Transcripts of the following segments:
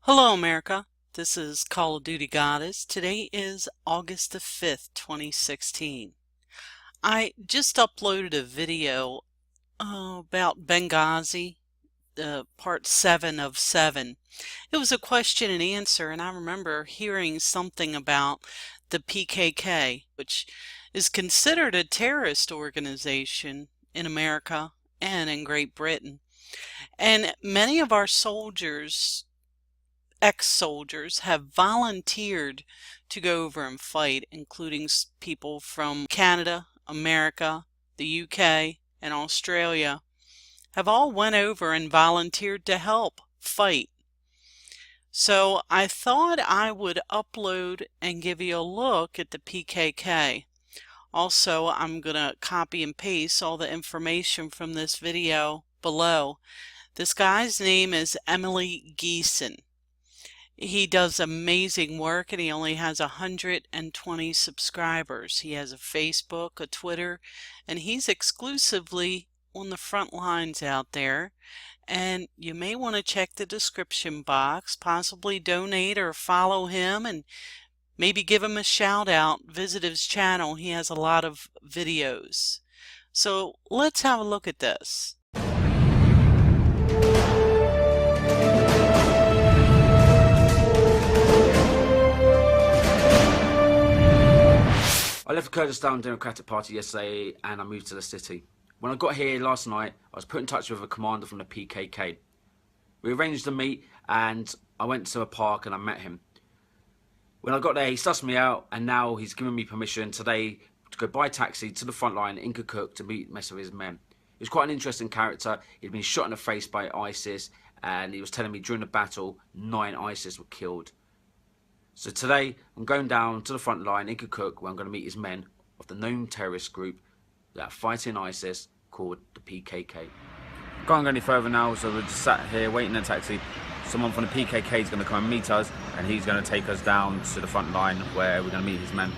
Hello America, this is Call of Duty Goddess. Today is August the 5th, 2016. I just uploaded a video about Benghazi, part 7 of 7. It was a question and answer, and I remember hearing something about the PKK, which is considered a terrorist organization in America and in Great Britain. And many of our soldiers, ex-soldiers, have volunteered to go over and fight, including people from Canada, America, the UK, and Australia, have all went over and volunteered to help fight. So I thought I would upload and give you a look at the PKK. Also, I'm going to copy and paste all the information from this video below. This guy's name is Emile Ghessen. He does amazing work, and he only has 120 subscribers. He has a Facebook, a Twitter, and he's exclusively on the front lines out there. And you may want to check the description box, possibly donate or follow him, and maybe give him a shout out. Visit his channel. He has a lot of videos. So let's have a look at this. I left the Kurdistan Democratic Party yesterday and I moved to the city. When I got here last night, I was put in touch with a commander from the PKK. We arranged to meet and I went to a park and I met him. When I got there, he sussed me out and now he's given me permission today to go by taxi to the front line in Kirkuk to meet most of his men. He was quite an interesting character. He'd been shot in the face by ISIS and he was telling me during the battle 9 ISIS were killed. So today, I'm going down to the front line in Kirkuk where I'm going to meet his men of the known terrorist group that are fighting ISIS called the PKK. Can't go any further now, so we're just sat here waiting in a taxi. Someone from the PKK is going to come and meet us, and he's going to take us down to the front line where we're going to meet his men.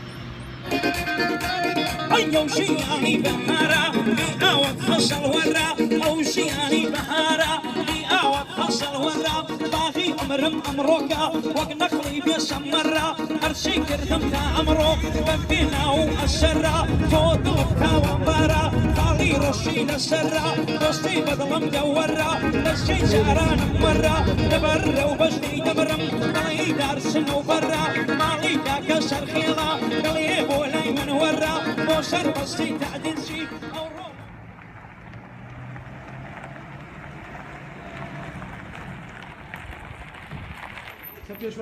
أمرم أمروكا وقنقلي بيسمرا أرشي كردم تا أمرو ببينا وأسرا فوضلبكا ومبارا خالي رشين السرا بستي بدلم جورا بسجي جاران مرا دبر وبسجي دبرم مالي دار سنو برا مالي داك سرخيلا قلي بولاي من ورا بوسر بستي تعدين سي Just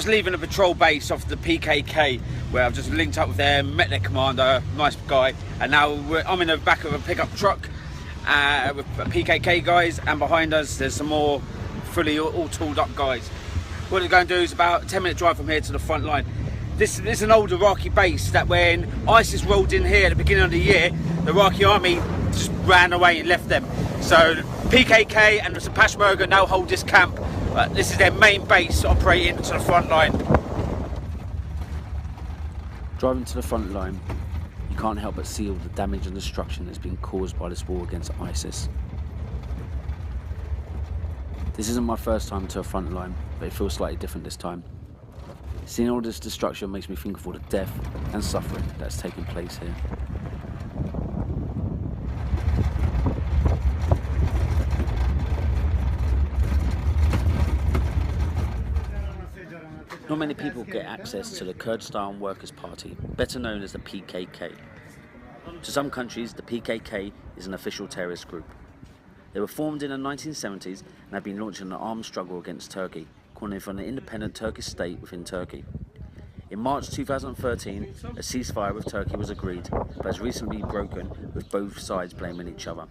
leaving a patrol base off the PKK where I've just linked up with them, met their commander, nice guy, and now I'm in the back of a pickup truck with PKK guys, and behind us there's some more fully all tooled up guys. What we're going to do is about a 10-minute drive from here to the front line. This is an old Iraqi base that when ISIS rolled in here at the beginning of the year, the Iraqi army just ran away and left them. So PKK and the Peshmerga now hold this camp. This is their main base operating to the front line. Driving to the front line, you can't help but see all the damage and destruction that's been caused by this war against ISIS. This isn't my first time to a front line, but it feels slightly different this time. Seeing all this destruction makes me think of all the death and suffering that's taken place here. Not many people get access to the Kurdistan Workers' Party, better known as the PKK. To some countries, the PKK is an official terrorist group. They were formed in the 1970s and have been launching an armed struggle against Turkey, calling for an independent Turkish state within Turkey. In March 2013, a ceasefire with Turkey was agreed, but has recently been broken, with both sides blaming each other.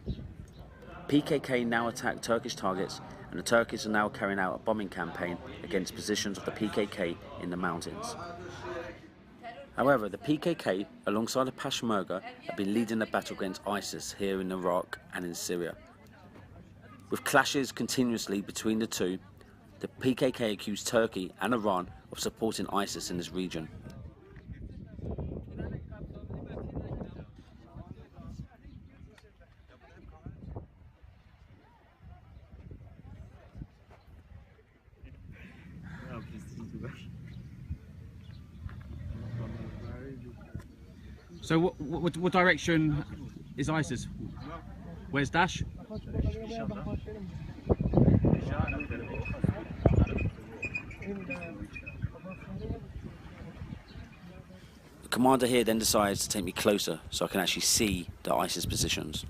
PKK now attack Turkish targets, and the Turkish are now carrying out a bombing campaign against positions of the PKK in the mountains. However, the PKK, alongside the Peshmerga, have been leading the battle against ISIS here in Iraq and in Syria. With clashes continuously between the two, the PKK accused Turkey and Iran of supporting ISIS in this region. So what direction is ISIS? Where's Daesh? The commander here then decides to take me closer so I can actually see the ISIS positions.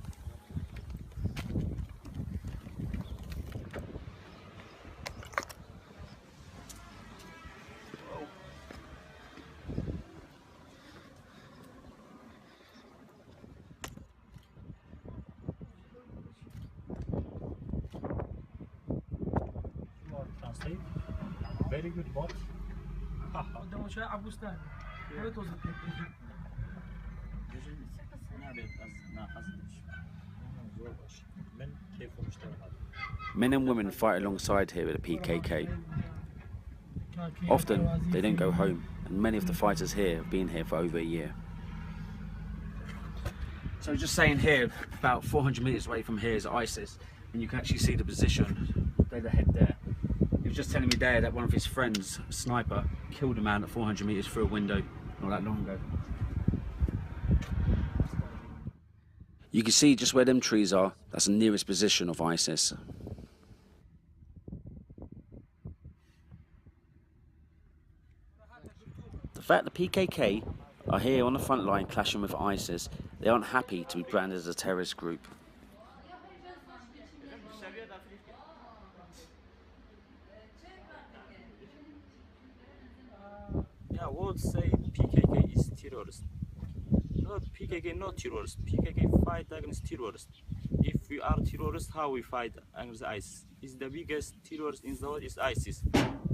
Very good box. Men and women fight alongside here with the PKK. Often they don't go home, and many of the fighters here have been here for over a year. So just saying here, about 400 meters away from here is ISIS, and you can actually see the position. They're the head there. He was just telling me there that one of his friends, a sniper, killed a man at 400 meters through a window not that long ago. You can see just where them trees are, that's the nearest position of ISIS. The fact the PKK are here on the front line clashing with ISIS, they aren't happy to be branded as a terrorist group. Yeah, would say PKK is terrorist. No, PKK not terrorist. PKK fight against terrorists. If we are terrorists, how we fight against ISIS? Is the biggest terrorist in the world is ISIS.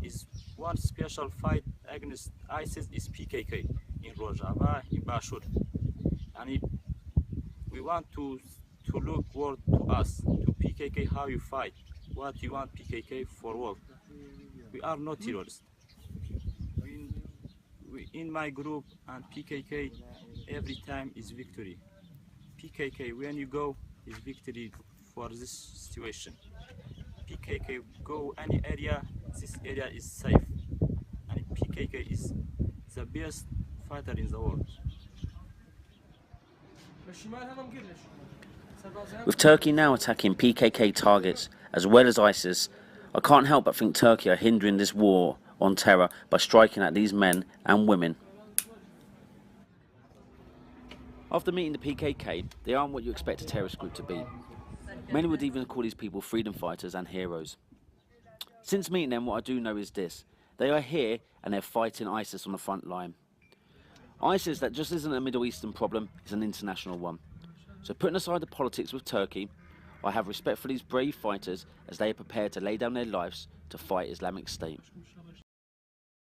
Is one special fight against ISIS is PKK in Rojava, in Bashur. And if we want to look word to us, to PKK, how you fight, what you want PKK for work. We are not terrorists. In my group and PKK, every time is victory. PKK, when you go, is victory for this situation. PKK go any area, this area is safe. And PKK is the best fighter in the world. With Turkey now attacking PKK targets as well as ISIS, I can't help but think Turkey are hindering this war on terror by striking at these men and women. After meeting the PKK, they aren't what you expect a terrorist group to be. Many would even call these people freedom fighters and heroes. Since meeting them, what I do know is this: they are here and they're fighting ISIS on the front line. ISIS, that just isn't a Middle Eastern problem, it's an international one. So putting aside the politics with Turkey, I have respect for these brave fighters as they are prepared to lay down their lives to fight Islamic State.